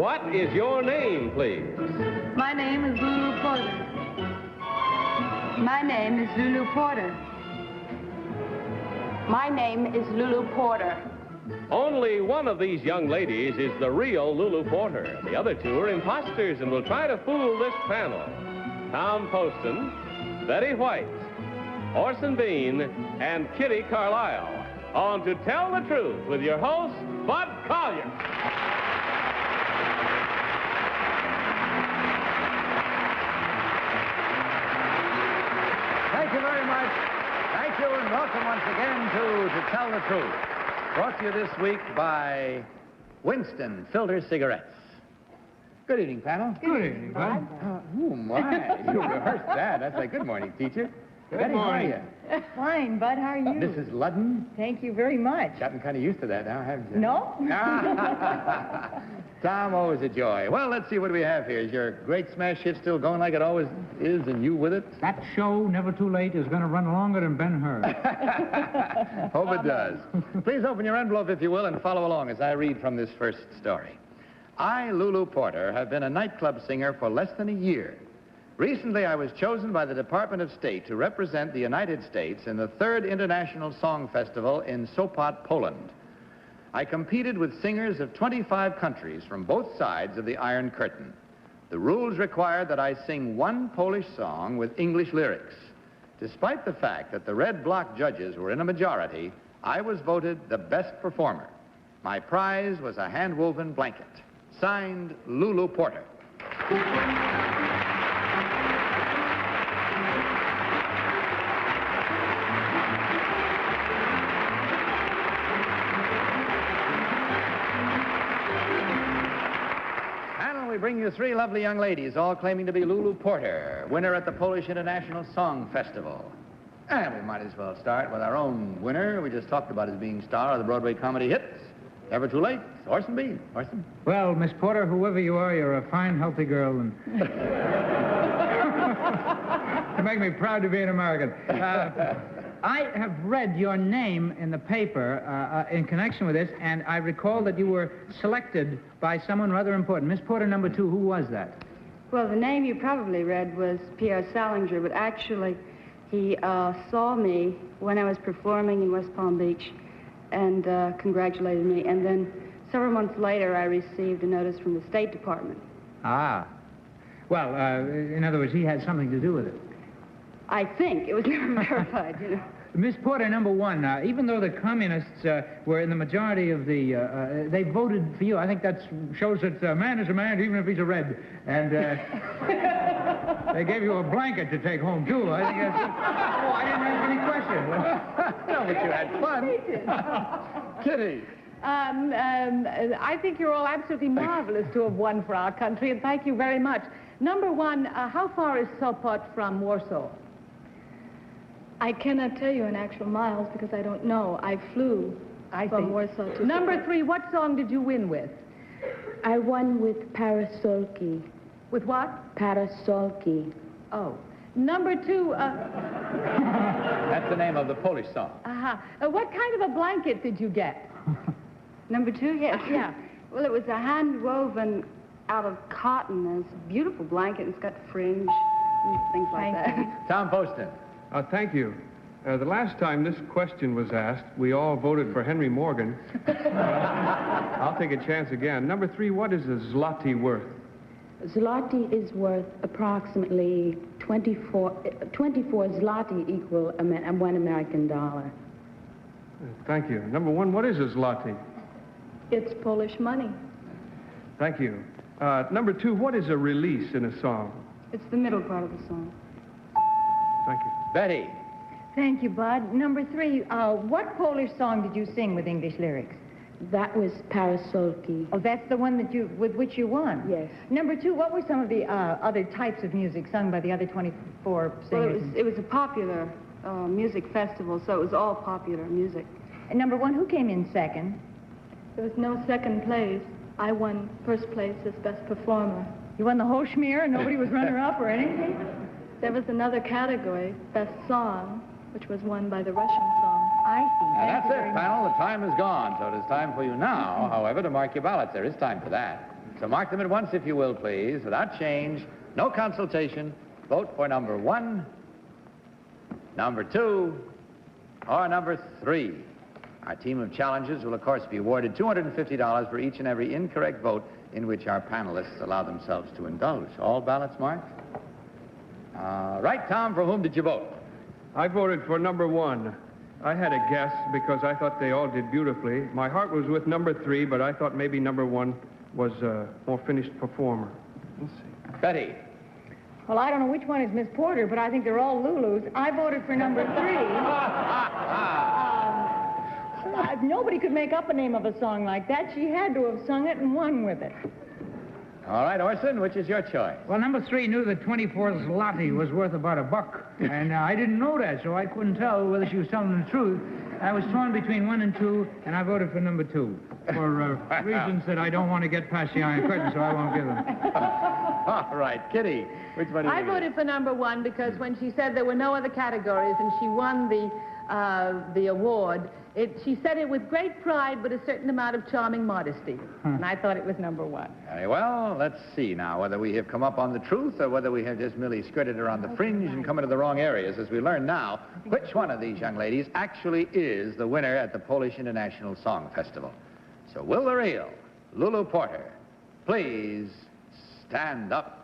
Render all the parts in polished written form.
What is your name, please? My name is Lulu Porter. My name is Lulu Porter. My name is Lulu Porter. Only one of these young ladies is the real Lulu Porter. The other two are imposters and will try to fool this panel. Tom Poston, Betty White, Orson Bean, and Kitty Carlisle. On To Tell the Truth with your host, Bud Collier. Thank you very much. Thank you, and welcome once again to Tell the Truth. Brought to you this week by Winston Filter Cigarettes. Good evening, panel. Good evening, Bud. Oh, my. You rehearsed that. That's a good morning, teacher. Betty, morning. How are you? Fine, Bud. How are you? Mrs. Ludden? Thank you very much. Gotten kind of used to that now, haven't you? No? Tom, always a joy. Well, let's see what we have here. Is your great smash hit still going like it always is, and you with it? That show, Never Too Late, is going to run longer than Ben-Hur. Hope it does. Please open your envelope, if you will, and follow along as I read from this first story. I, Lulu Porter, have been a nightclub singer for less than a year. Recently, I was chosen by the Department of State to represent the United States in the 3rd International Song Festival in Sopot, Poland. I competed with singers of 25 countries from both sides of the Iron Curtain. The rules required that I sing one Polish song with English lyrics. Despite the fact that the red bloc judges were in a majority, I was voted the best performer. My prize was a hand-woven blanket. Signed, Lulu Porter. We bring you 3 lovely young ladies, all claiming to be Lulu Porter, winner at the Polish International Song Festival. And we might as well start with our own winner. We just talked about as being star of the Broadway comedy hits. Never Too Late, Orson Bean. Orson? Well, Miss Porter, whoever you are, you're a fine, healthy girl, and you make me proud to be an American. I have read your name in the paper in connection with this, and I recall that you were selected by someone rather important. Miss Porter, number 2, who was that? Well, the name you probably read was Pierre Salinger, but actually he saw me when I was performing in West Palm Beach and congratulated me. And then several months later, I received a notice from the State Department. Ah. Well, in other words, he had something to do with it. I think. It was never verified, you know. Miss Porter, number 1, even though the communists were in the majority of the, they voted for you. I think that shows that a man is a man, even if he's a red. And they gave you a blanket to take home, too. I think that's... Oh, I didn't ask any questions. No, but you had fun. Kitty. I think you're all absolutely marvelous to have won for our country, and thank you very much. Number 1, how far is Sopot from Warsaw? I cannot tell you in actual miles because I don't know. I flew from Warsaw to... Number 3, what song did you win with? I won with Parasolki. With what? Parasolki. Oh. Number 2, That's the name of the Polish song. what kind of a blanket did you get? Number 2, yes. Yeah. Well, it was a hand-woven out of cotton. It's a beautiful blanket. It's got fringe and things like that. Tom Poston. Thank you. The last time this question was asked, we all voted for Henry Morgan. I'll take a chance again. Number 3, what is a zloty worth? Zloty is worth approximately 24 zloty equal $1 American dollar. Thank you. Number 1, what is a zloty? It's Polish money. Thank you. Number 2, what is a release in a song? It's the middle part of the song. Thank you. Betty. Thank you, Bud. Number 3, what Polish song did you sing with English lyrics? That was Parasolki. Oh, that's the one that with which you won? Yes. Number 2, what were some of the other types of music sung by the other 24 singers? Well, it was a popular music festival, so it was all popular music. And number 1, who came in second? There was no second place. I won first place as best performer. You won the whole schmear and nobody was runner-up or anything? There was another category, best song, which was won by the Russian song. I see. And that's Thank you it, very panel. much. The time is gone, so it is time for you now, however, to mark your ballots. There is time for that. So mark them at once, if you will, please, without change, no consultation. Vote for number 1, number 2, or number 3. Our team of challengers will, of course, be awarded $250 for each and every incorrect vote in which our panelists allow themselves to indulge. All ballots marked? Right, Tom, for whom did you vote? I voted for number 1. I had a guess because I thought they all did beautifully. My heart was with number 3, but I thought maybe number 1 was a more finished performer. Let's see. Betty. Well, I don't know which one is Miss Porter, but I think they're all Lulus. I voted for number 3. Nobody could make up a name of a song like that. She had to have sung it and won with it. All right, Orson, which is your choice? Well, number 3 knew that 24 zloty was worth about $1, and I didn't know that, so I couldn't tell whether she was telling the truth. I was torn between 1 and 2, and I voted for number 2 for reasons that I don't want to get past the Iron Curtain, so I won't give them. All right, Kitty, which one did you I voted for number 1 because when she said there were no other categories and she won the award, she said it with great pride but a certain amount of charming modesty. And I thought it was number 1. Very well, let's see now whether we have come up on the truth or whether we have just merely skirted around the fringe and come into the wrong areas. As we learn now, which one of these young ladies actually is the winner at the Polish International Song Festival. So will the real Lulu Porter please stand up?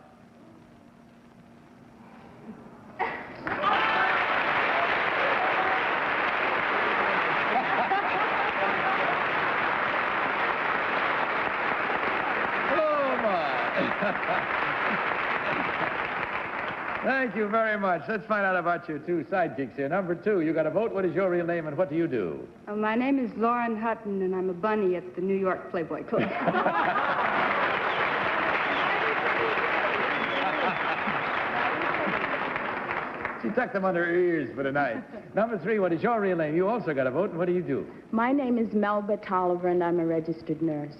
Thank you very much. Let's find out about your 2 sidekicks here. Number 2, you got a vote. What is your real name and what do you do? My name is Lauren Hutton, and I'm a bunny at the New York Playboy Club. She tucked them under her ears for tonight. Number 3, what is your real name? You also got a vote, and what do you do? My name is Melba Tolliver, and I'm a registered nurse.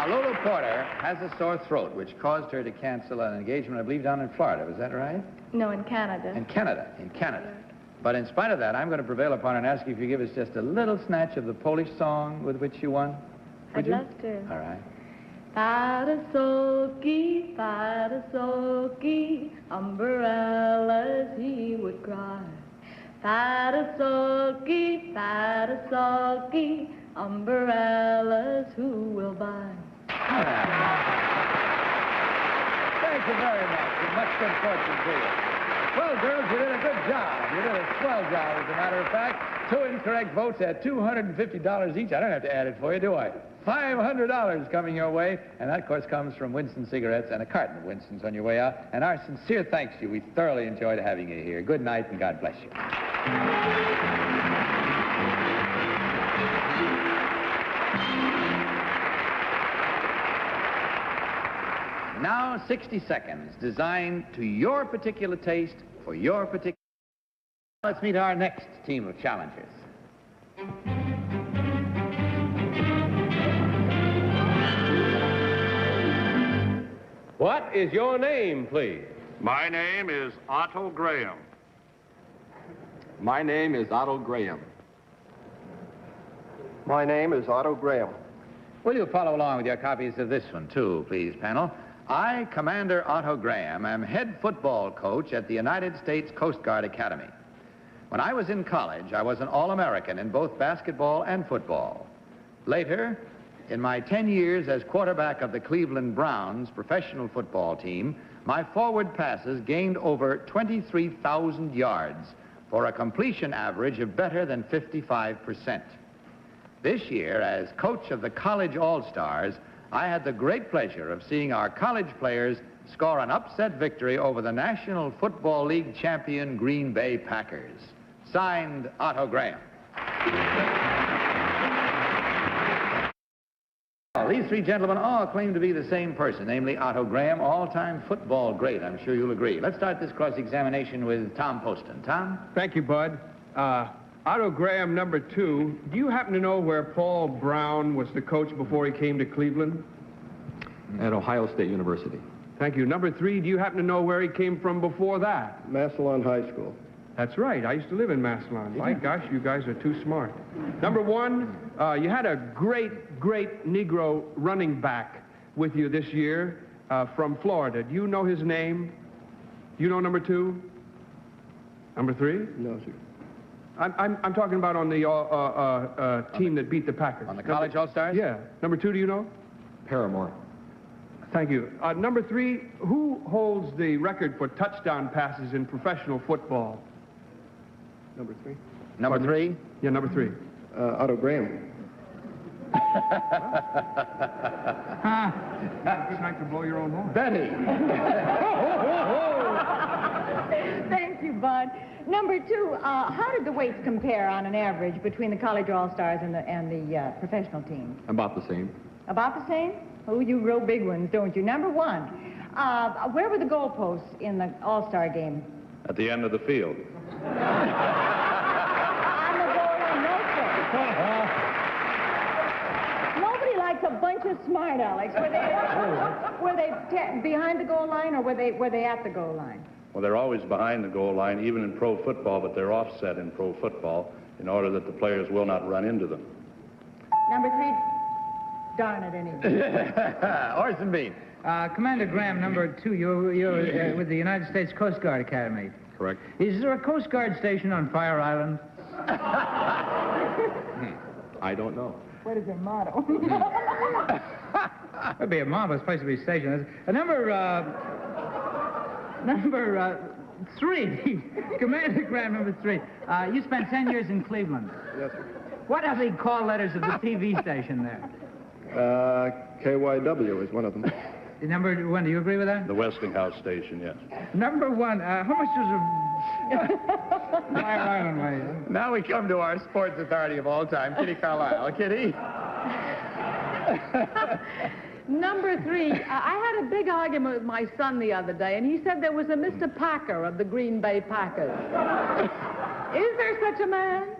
Now, Lulu Porter has a sore throat, which caused her to cancel an engagement, I believe, down in Florida. Was that right? No, in Canada. In Canada. But in spite of that, I'm going to prevail upon her and ask you if you give us just a little snatch of the Polish song with which you won. I'd love to. All right. Parasolki, umbrellas he would cry. Parasolki, umbrellas who will buy? Thank you very much, and much good fortune to you. Well, girls, you did a good job. You did a swell job, as a matter of fact. 2 incorrect votes at $250 each. I don't have to add it for you, do I? $500 coming your way, and that, of course, comes from Winston Cigarettes and a carton of Winston's on your way out. And our sincere thanks to you. We thoroughly enjoyed having you here. Good night, and God bless you. Now, 60 seconds designed to your particular taste for your particular... Let's meet our next team of challengers. What is your name, please? My name is Otto Graham. My name is Otto Graham. My name is Otto Graham. Will you follow along with your copies of this one, too, please, panel? I, Commander Otto Graham, am head football coach at the United States Coast Guard Academy. When I was in college, I was an All-American in both basketball and football. Later, in my 10 years as quarterback of the Cleveland Browns professional football team, my forward passes gained over 23,000 yards for a completion average of better than 55%. This year, as coach of the College All-Stars, I had the great pleasure of seeing our college players score an upset victory over the National Football League champion Green Bay Packers. Signed, Otto Graham. Well, these 3 gentlemen all claim to be the same person, namely Otto Graham, all-time football great. I'm sure you'll agree. Let's start this cross-examination with Tom Poston. Tom? Thank you, Bud. Otto Graham, number 2, do you happen to know where Paul Brown was the coach before he came to Cleveland? At Ohio State University. Thank you. Number 3, do you happen to know where he came from before that? Massillon High School. That's right. I used to live in Massillon. My gosh, you guys are too smart. Number one, you had a great, great Negro running back with you this year from Florida. Do you know his name? You know number two? Number three? No, sir. I'm talking about on the team that beat the Packers. On the college All-Stars? Yeah. Number two, do you know? Paramore. Thank you. Number three, who holds the record for touchdown passes in professional football? Number three. Number three? Yeah, number three. Otto Graham. You'd like to blow your own horn. Betty. Thank you, Bud. Number two, how did the weights compare on an average between the college all-stars and the professional teams? About the same. About the same? Oh, you real big ones, don't you? Number one, where were the goalposts in the all-star game? At the end of the field. On the goal line, no, sir. Nobody likes a bunch of smart Alecks. Were they behind the goal line, or were they at the goal line? Well, they're always behind the goal line, even in pro football, but they're offset in pro football in order that the players will not run into them. Number three, darn it anyway. Orson Bean. Commander Graham, number two, you're with the United States Coast Guard Academy. Correct. Is there a Coast Guard station on Fire Island? I don't know. What is their motto? That'd be a marvelous place to be stationed. Number three, Commander Graham, number three. You spent 10 years in Cleveland. Yes, sir. What are the call letters of the TV station there? KYW is one of them. Number one, do you agree with that? The Westinghouse station, yes. Number one, how much does a Fire Island weigh? Now we come to our sports authority of all time, Kitty Carlisle. Kitty? Number three, I had a big argument with my son the other day, and he said there was a Mr. Packer of the Green Bay Packers. Is there such a man?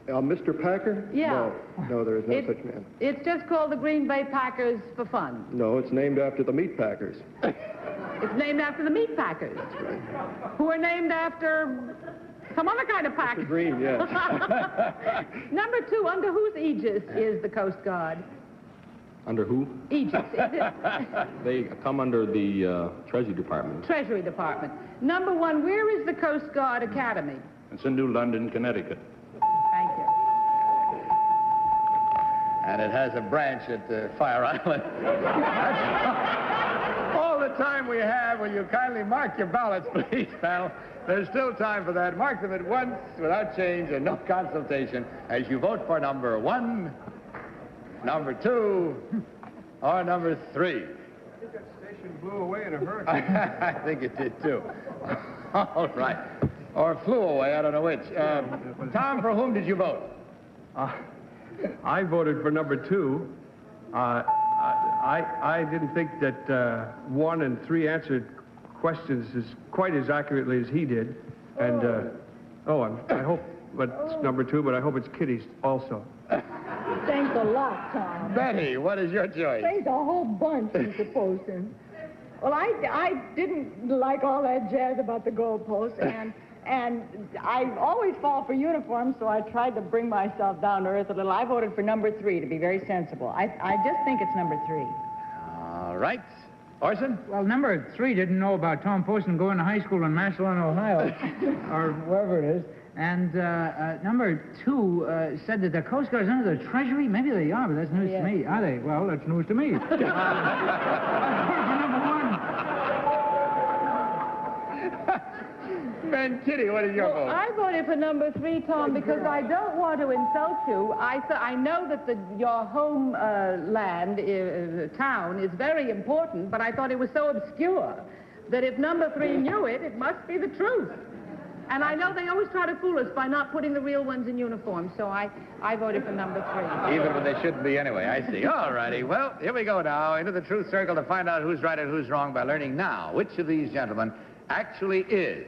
Mr. Packer? Yeah. No, there is no such man. It's just called the Green Bay Packers for fun. No, it's named after the meat packers. It's named after the meat packers. That's right. Who are named after some other kind of packer. Mr. Green, yes. Number two, under whose aegis is the Coast Guard? Under who? Aegis. Is it They come under the Treasury Department. Treasury Department? Number one, where is the Coast Guard Academy? It's in New London, Connecticut. Thank you. And it has a branch at Fire Island. That's all the time we have. Will you kindly mark your ballots, please, panel? There's still time for that. Mark them at once, without change and no consultation, as you vote for number one, number two, or number three. I think that station blew away in a hurricane. I think it did, too. All right. Or flew away, I don't know which. Tom, for whom did you vote? I voted for number two. I didn't think that 1 and 3 answered questions quite as accurately as he did. And, I hope it's number two, but I hope it's Kitty's also. Thanks a lot, Tom. Betty, what is your choice? Thanks a whole bunch, Mr. Poston. Well, I didn't like all that jazz about the goalposts, and I always fall for uniforms, so I tried to bring myself down to earth a little. I voted for number 3 to be very sensible. I just think it's number 3. All right. Orson? Well, number 3 didn't know about Tom Poston going to high school in Massillon, Ohio, or wherever it is. And number 2 said that the Coast Guard's under the Treasury. Maybe they are, but that's news to me. Are they? Well, that's news to me. For number 1. And Kitty, what is your vote? I voted for number 3, Tom, because I don't want to insult you. I know that your home town is very important, but I thought it was so obscure that if number 3 knew it, it must be the truth. And I know they always try to fool us by not putting the real ones in uniform, so I voted for number 3. Even when they shouldn't be anyway, I see. All righty. Well, here we go now into the truth circle to find out who's right and who's wrong by learning now which of these gentlemen actually is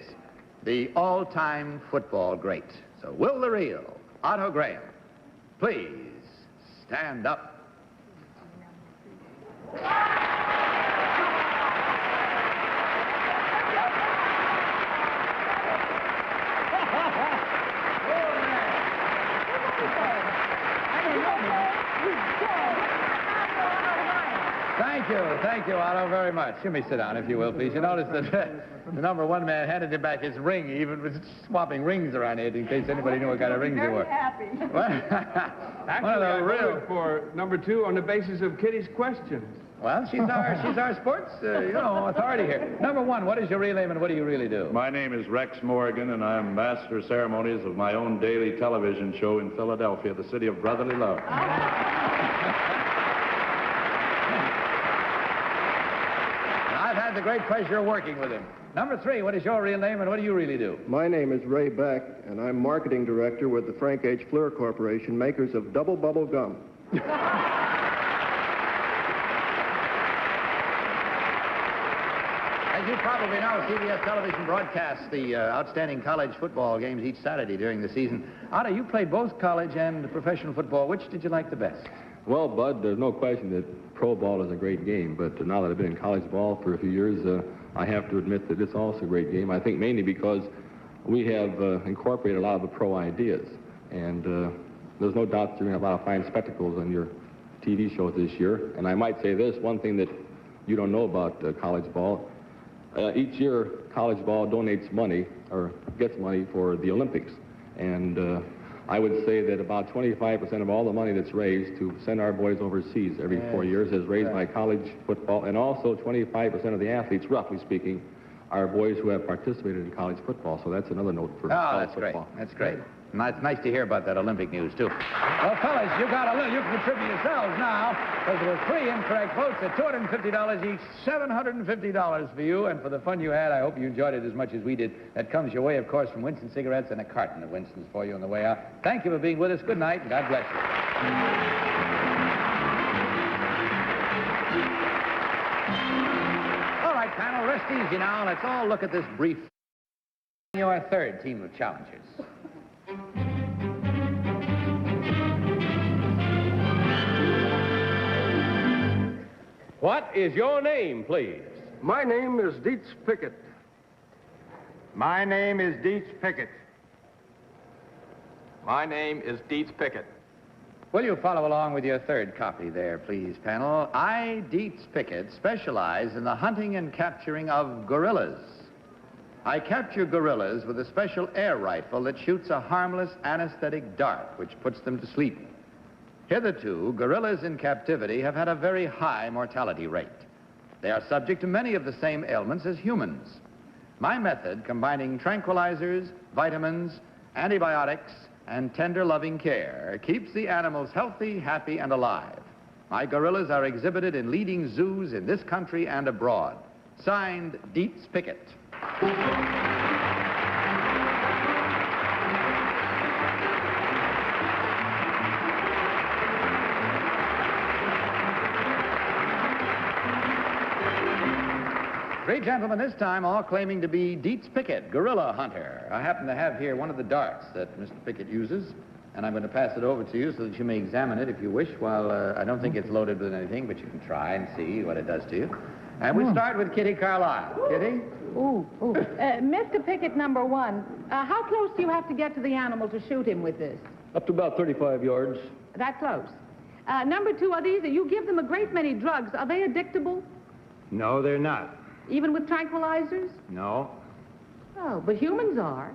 the all-time football great. So will the real Otto Graham please stand up? thank you, Otto, very much. You may sit down, if you will, please. You notice that the number one man handed him back his ring. He even was swapping rings around here in case anybody knew what kind of rings they were. happy. Actually, I voted for number 2 on the basis of Kitty's questions. Well, she's our sports, authority here. Number 1, what is your real name and what do you really do? My name is Rex Morgan, and I'm master of ceremonies of my own daily television show in Philadelphia, the city of brotherly love. I've had the great pleasure of working with him. Number 3, what is your real name and what do you really do? My name is Ray Beck, and I'm marketing director with the Frank H. Fleur Corporation, makers of Double Bubble Gum. As you probably know, CBS Television broadcasts the outstanding college football games each Saturday during the season. Otto, you played both college and professional football. Which did you like the best? Well, Bud, there's no question that pro ball is a great game, but now that I've been in college ball for a few years, I have to admit that it's also a great game. I think mainly because we have incorporated a lot of the pro ideas, and there's no doubt that you're going to have a lot of fine spectacles on your TV shows this year. And I might say this, one thing that you don't know about college ball, each year college ball donates money, or gets money for the Olympics, and I would say that about 25% of all the money that's raised to send our boys overseas every 4 years is raised by college football, and also 25% of the athletes, roughly speaking, are boys who have participated in college football. So that's another note for college football. That's great. And it's nice to hear about that Olympic news, too. Well, fellas, you got a little. You can contribute yourselves now, because there were 3 incorrect votes at $250 each, $750 for you. And for the fun you had, I hope you enjoyed it as much as we did. That comes your way, of course, from Winston Cigarettes and a carton of Winston's for you on the way out. Thank you for being with us. Good night, and God bless you. All right, panel, rest easy now. Let's all look at this brief. Your 3rd team of challengers. What is your name, please? My name is Dietz Pickett. My name is Dietz Pickett. My name is Dietz Pickett. Will you follow along with your 3rd copy there, please, panel? I, Dietz Pickett, specialize in the hunting and capturing of gorillas. I capture gorillas with a special air rifle that shoots a harmless anesthetic dart, which puts them to sleep. Hitherto, gorillas in captivity have had a very high mortality rate. They are subject to many of the same ailments as humans. My method, combining tranquilizers, vitamins, antibiotics, and tender loving care, keeps the animals healthy, happy, and alive. My gorillas are exhibited in leading zoos in this country and abroad. Signed, Dietz Pickett. Three gentlemen this time, all claiming to be Dietz Pickett, gorilla hunter. I happen to have here one of the darts that Mr. Pickett uses, and I'm going to pass it over to you so that you may examine it if you wish. While I don't think it's loaded with anything, but you can try and see what it does to you. And we'll start with Kitty Carlisle. Kitty? Mr. Pickett, number 1, how close do you have to get to the animal to shoot him with this? Up to about 35 yards. That close. Number 2, you give them a great many drugs. Are they addictable? No, they're not. Even with tranquilizers? No. Oh, but humans are.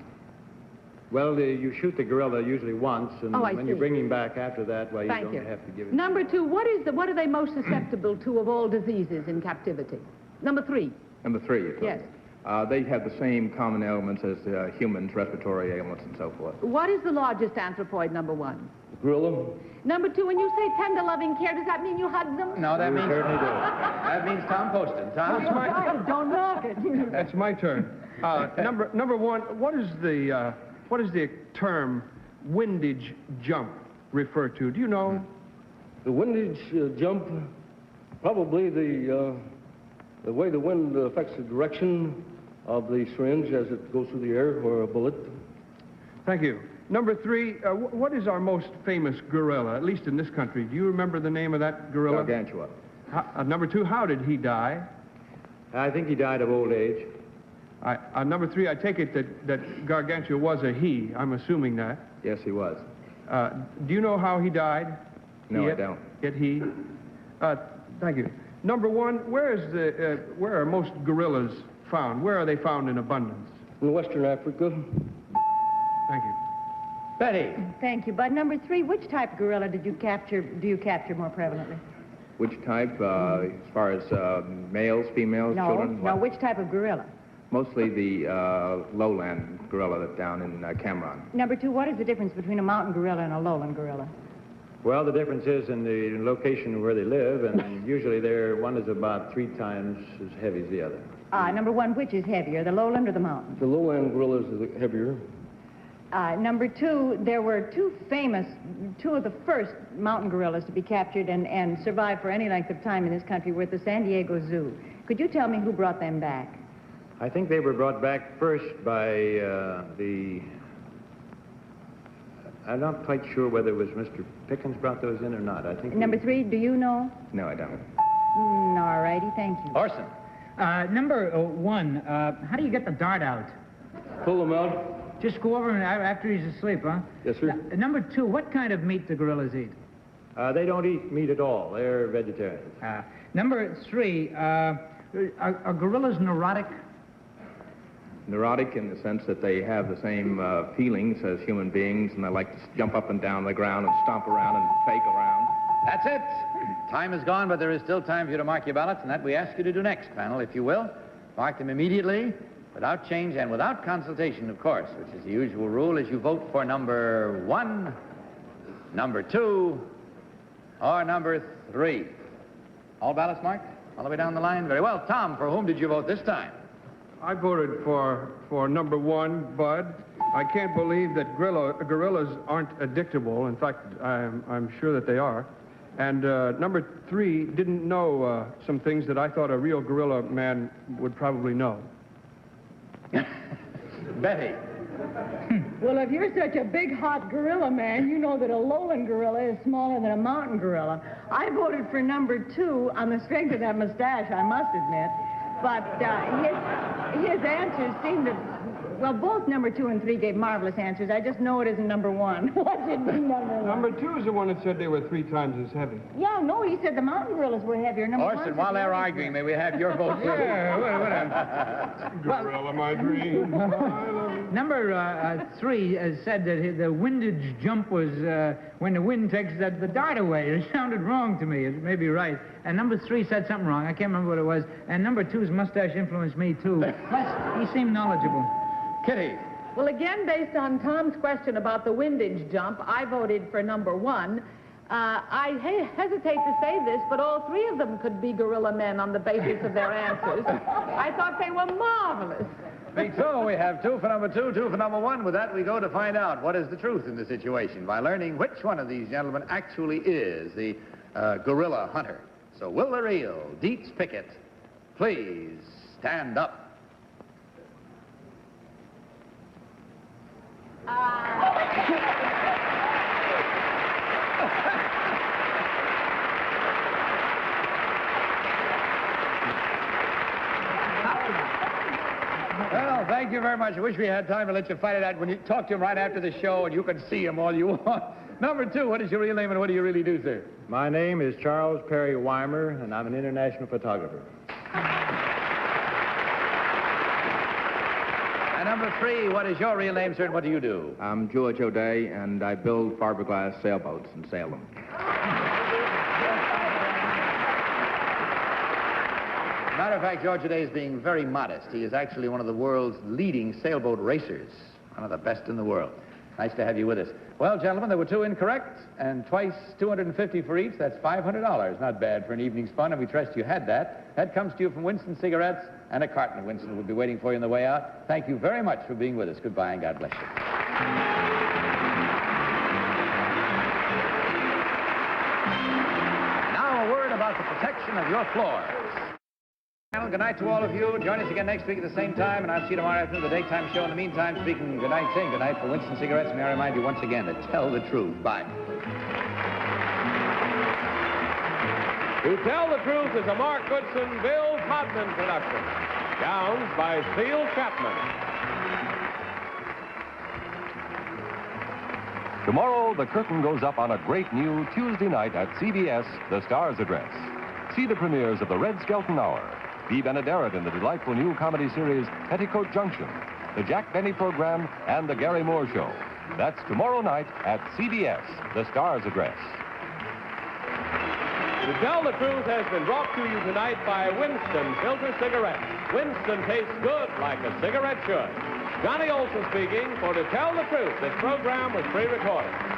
Well, you shoot the gorilla usually once, and when you see. bring him back after that, well, you Thank don't you. have to give it. Number 2, what are they most susceptible to of all diseases in captivity? Number 3. Number 3, Yes. They have the same common ailments as humans, respiratory ailments and so forth. What is the largest anthropoid, number 1? Gorilla. Number 2, when you say tender loving care, does that mean you hug them? No, that means... certainly do. That means Tom Poston. Tom? Don't knock it. That's my turn. Number 1, what is the term windage jump refer to? Do you know? The windage jump, probably the way the wind affects the direction of the syringe as it goes through the air or a bullet. Thank you. Number 3, what is our most famous gorilla, at least in this country? Do you remember the name of that gorilla? Gargantua. Number 2, how did he die? I think he died of old age. Number 3, I take it that Gargantua was a he. I'm assuming that. Yes, he was. Do you know how he died? No, I don't. Yet he. Thank you. Number one, where are most gorillas found? Where are they found in abundance? In Western Africa. Thank you. Betty. Thank you. But number 3, which type of gorilla do you capture more prevalently? Which type, as far as males, females, children? No, which type of gorilla? Mostly the lowland gorilla that's down in Cameron. Number 2, what is the difference between a mountain gorilla and a lowland gorilla? Well, the difference is in the location where they live, and usually one is about 3 times as heavy as the other. Number 1, which is heavier, the lowland or the mountain? The lowland gorilla is heavier. Number 2, there were two of the first mountain gorillas to be captured and survive for any length of time in this country were at the San Diego Zoo. Could you tell me who brought them back? I think they were brought back first by I'm not quite sure whether it was Mr. Pickens brought those in or not. I think. Number 3, do you know? No, I don't. All righty, thank you. Orson. Number 1, how do you get the dart out? Pull them out. Just go over after he's asleep, huh? Yes, sir. Number 2, what kind of meat do gorillas eat? They don't eat meat at all. They're vegetarians. Number 3, are gorillas neurotic? Neurotic in the sense that they have the same feelings as human beings, and they like to jump up and down the ground and stomp around and fake around. That's it. Time is gone, but there is still time for you to mark your ballots, and that we ask you to do next, panel, if you will. Mark them immediately, without change and without consultation, of course, which is the usual rule, as you vote for number 1, number 2, or number 3. All ballots marked? All the way down the line? Very well. Tom, for whom did you vote this time? I voted for number 1, Bud. I can't believe that gorillas aren't addictable. In fact, I'm sure that they are. And number 3 didn't know some things that I thought a real gorilla man would probably know. Betty. Well, if you're such a big, hot gorilla man, you know that a lowland gorilla is smaller than a mountain gorilla. I voted for number 2 on the strength of that mustache, I must admit. But his answers seemed to... Well, both number 2 and 3 gave marvelous answers. I just know it isn't number 1. Why didn't he number 1? Number 2 is the one that said they were 3 times as heavy. Yeah, no, he said the mountain gorillas were heavier. Number Orson, 1 while they're arguing, may we have your vote? Yeah, Gorilla, my dream. Number 3 said that the windage jump was when the wind takes the dart away. It sounded wrong to me. It may be right. And number 3 said something wrong. I can't remember what it was. And number 2's mustache influenced me, too. Plus, he seemed knowledgeable. Kitty. Well, again, based on Tom's question about the windage jump, I voted for number 1. I hesitate to say this, but all 3 of them could be gorilla men on the basis of their answers. I thought they were marvelous. Me too. We have 2 for number 2, 2 for number 1. With that, we go to find out what is the truth in the situation by learning which one of these gentlemen actually is the gorilla hunter. So will the real Dietz Pickett please stand up? Well, thank you very much. I wish we had time to let you fight it out when you talk to him right after the show, and you can see him all you want. Number 2, what is your real name and what do you really do, sir? My name is Charles Perry Weimer, and I'm an international photographer. And number 3, what is your real name, sir, and what do you do? I'm George O'Day, and I build fiberglass sailboats and sail them. Matter of fact, George O'Day is being very modest. He is actually one of the world's leading sailboat racers, one of the best in the world. Nice to have you with us. Well, gentlemen, there were 2 incorrect, and twice $250 for each. That's $500. Not bad for an evening's fun, and we trust you had that. That comes to you from Winston Cigarettes, and a carton of Winston will be waiting for you on the way out. Thank you very much for being with us. Goodbye, and God bless you. Now a word about the protection of your floors. Good night to all of you. Join us again next week at the same time, and I'll see you tomorrow afternoon at the daytime show. In the meantime, speaking good night, saying good night for Winston Cigarettes, may I remind you once again to tell the truth. Bye. To Tell the Truth is a Mark Goodson, Bill Todman production. Gowns by Seal Chapman. Tomorrow, the curtain goes up on a great new Tuesday night at CBS, The Star's Address. See the premieres of the Red Skelton Hour, Bea Benaderet in the delightful new comedy series Petticoat Junction, the Jack Benny program, and the Gary Moore Show. That's tomorrow night at CBS, the Star's Address. To Tell the Truth has been brought to you tonight by Winston Filter Cigarettes. Winston tastes good like a cigarette should. Johnny Olson speaking for To Tell the Truth. This program was pre-recorded.